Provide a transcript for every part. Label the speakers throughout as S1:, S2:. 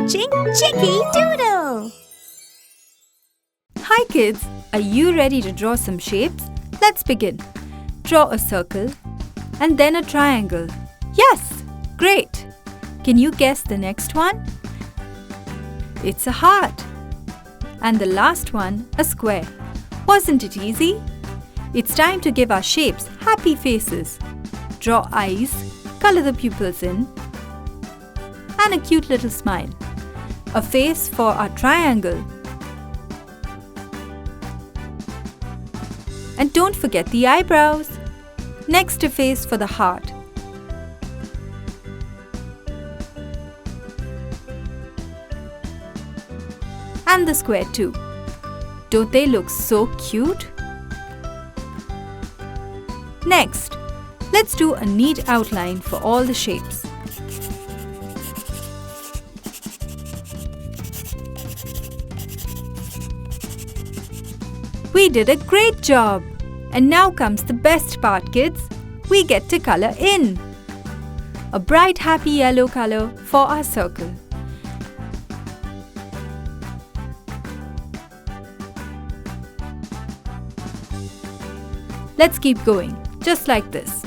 S1: watching Chiki Doodle!
S2: Hi kids, are you ready to draw some shapes? Let's begin. Draw a circle and then a triangle. Yes, great! Can you guess the next one? It's a heart. And the last one, a square. Wasn't it easy? It's time to give our shapes happy faces. Draw eyes, color the pupils in, and a cute little smile. A face for our triangle. And don't forget the eyebrows. Next, a face for the heart. And the square too. Don't they look so cute? Next, let's do a neat outline for all the shapes. We did a great job! And now comes the best part, kids. We get to color in. A bright happy yellow color for our circle. Let's keep going, just like this.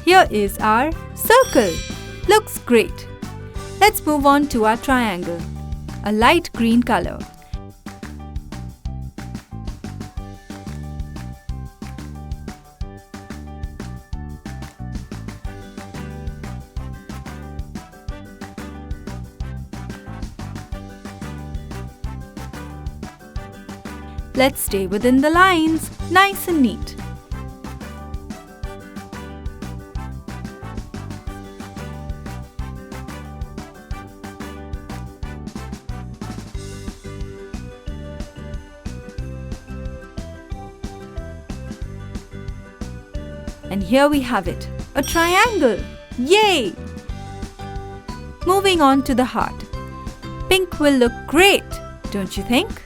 S2: Here is our circle. Looks great. Let's move on to our triangle. A light green color. Let's stay within the lines, nice and neat. And here we have it, a triangle! Yay! Moving on to the heart. Pink will look great, don't you think?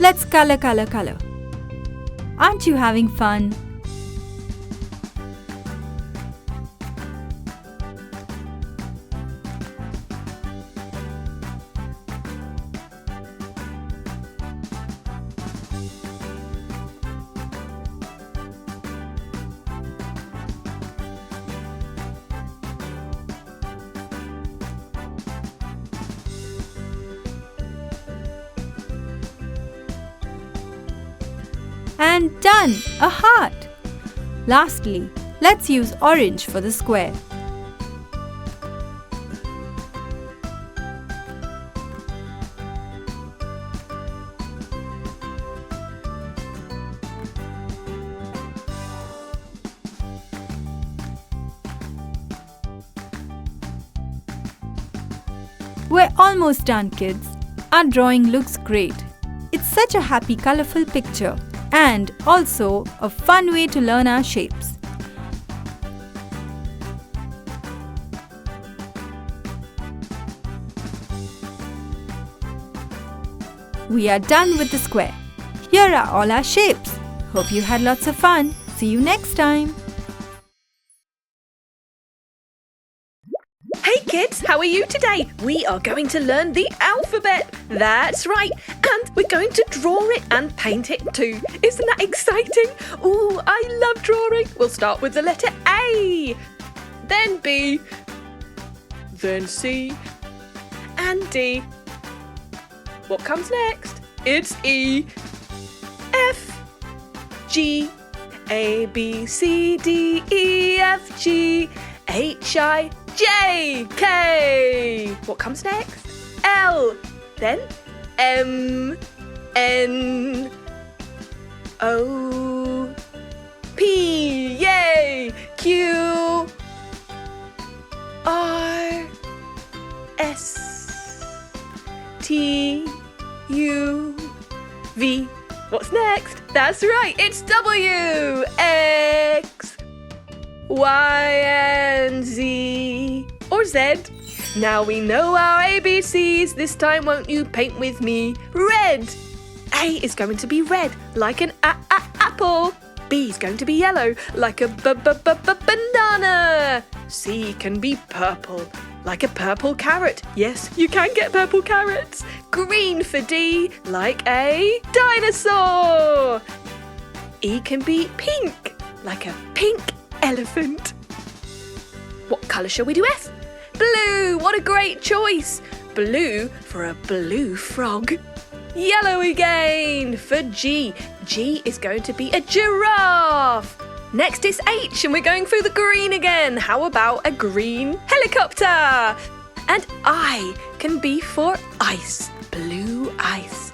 S2: Let's color. Aren't you having fun? And done! A heart! Lastly, let's use orange for the square. We're almost done, kids. Our drawing looks great. It's such a happy, colorful picture. And also a fun way to learn our shapes. We are done with the square. Here are all our shapes. Hope you had lots of fun. See you next time.
S3: Hey kids, how are you today? We are going to learn the alphabet. That's right. And we're going to draw it and paint it too. Isn't that exciting? Ooh, I love drawing. We'll start with the letter A, then B, then C, and D. What comes next? It's E, F, G, A, B, C, D, E, F, G, H, I, J, K. What comes next? L. Then M, N, O, P. Yay! Q, R, S, T, U, V. What's next? That's right, it's W, X, Y, and Z, or Z. Now we know our ABCs. This time won't you paint with me? Red. A is going to be red, like an apple. B is going to be yellow, like a banana. C can be purple, like a purple carrot. Yes, you can get purple carrots. Green for D, like a dinosaur. E can be pink, like a pink elephant. What colour shall we do F? Blue, what a great choice. Blue for a blue frog. Yellow again for G. G is going to be a giraffe. Next is H and we're going through the green again. How about a green helicopter? And I can be for ice. Blue ice.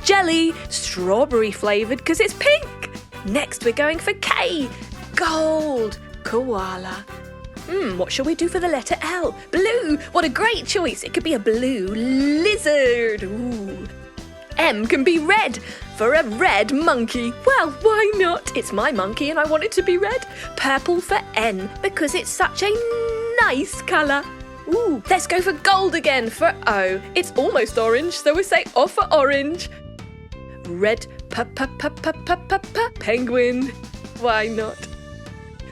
S3: Jelly. Strawberry flavoured because it's pink. Next we're going for K. Gold. Koala. What shall we do for the letter L? Blue. What a great choice. It could be a blue lizard. Ooh. M can be red for a red monkey. Well, why not? It's my monkey and I want it to be red. Purple for N because it's such a nice colour. Ooh, let's go for gold again for O. It's almost orange, so we say O for orange. Red penguin. Why not?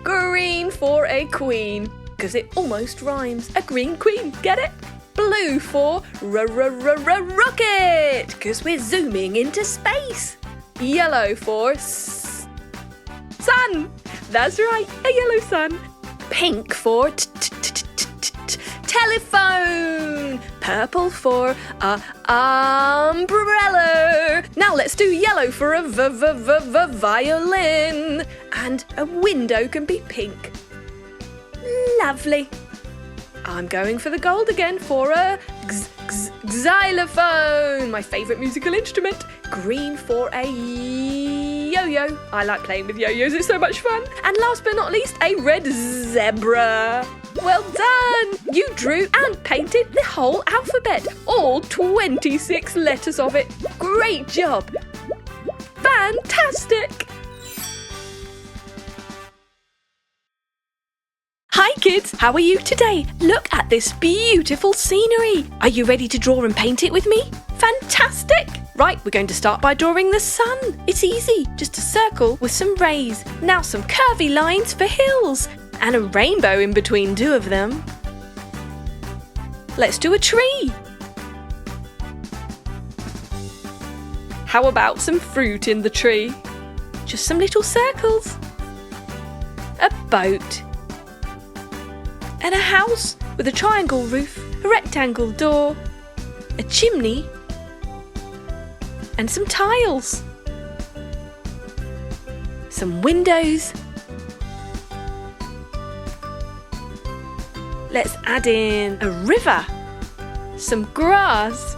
S3: Green for a queen, because it almost rhymes. A green queen, get it? Blue for rocket, because we're zooming into space. Yellow for sun. That's right, a yellow sun. Pink for telephone. Purple for umbrella. Now let's do yellow for a violin. And a window can be pink. Lovely. I'm going for the gold again for a xylophone, my favourite musical instrument. Green for a yo-yo. I like playing with yo-yos, it's so much fun. And last but not least, a red zebra. Well done! You drew and painted the whole alphabet, all 26 letters of it. Great job! Fantastic! Hi kids, how are you today? Look at this beautiful scenery. Are you ready to draw and paint it with me? Fantastic! Right, we're going to start by drawing the sun. It's easy, just a circle with some rays. Now some curvy lines for hills and a rainbow in between two of them. Let's do a tree. How about some fruit in the tree? Just some little circles. A boat. And a house with a triangle roof, a rectangle door, a chimney, and some tiles. Some windows. Let's add in a river, some grass,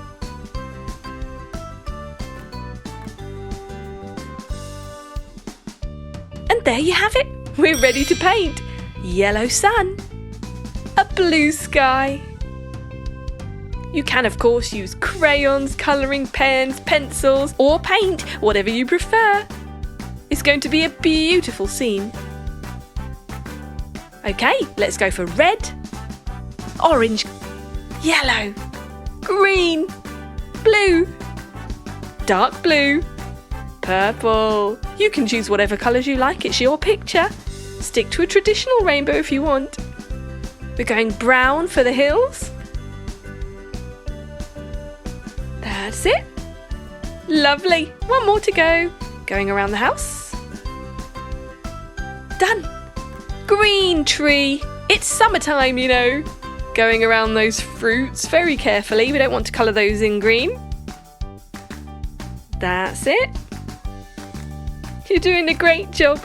S3: and there you have it. We're ready to paint. Yellow sun. A blue sky. You can of course use crayons, colouring pens, pencils or paint, whatever you prefer. It's going to be a beautiful scene. Okay, let's go for red, orange, yellow, green, blue, dark blue, purple. You can choose whatever colours you like, it's your picture. Stick to a traditional rainbow if you want. We're going brown for the hills. That's it. Lovely. One more to go. Going around the house. Done. Green tree. It's summertime, you know. Going around those fruits very carefully. We don't want to colour those in green. That's it. You're doing a great job.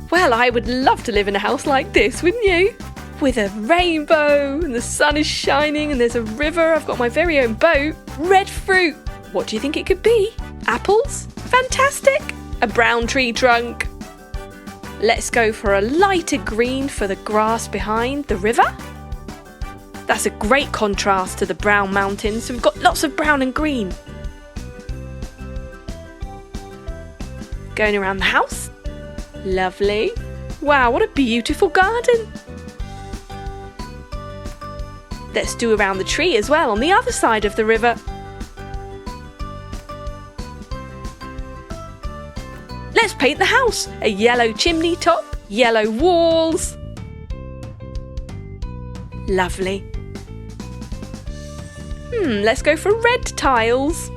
S3: Well, I would love to live in a house like this, wouldn't you? With a rainbow and the sun is shining and there's a river. I've got my very own boat. Red fruit. What do you think it could be? Apples? Fantastic. A brown tree trunk. Let's go for a lighter green for the grass behind the river. That's a great contrast to the brown mountains. So we've got lots of brown and green. Going around the house. Lovely. Wow, what a beautiful garden. Let's do around the tree as well on the other side of the river. Let's paint the house. A yellow chimney top, yellow walls. Lovely. Let's go for red tiles.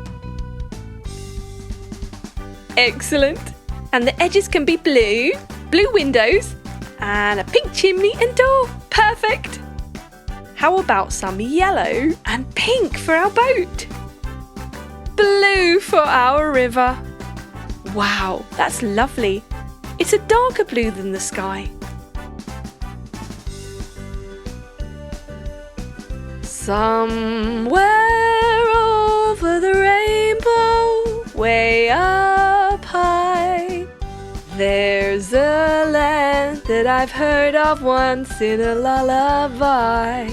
S3: Excellent. And the edges can be blue, blue windows, and a pink chimney and door. Perfect. How about some yellow and pink for our boat? Blue for our river. Wow, that's lovely. It's a darker blue than the sky. Somewhere over the rainbow, way up high, there's a land that I've heard of once in a lullaby.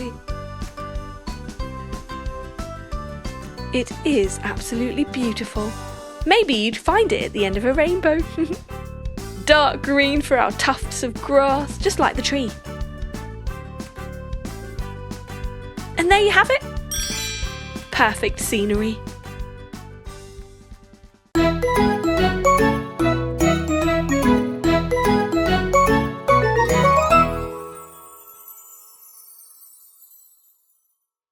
S3: It is absolutely beautiful. Maybe you'd find it at the end of a rainbow. Dark green for our tufts of grass, just like the tree. And there you have it. Perfect scenery.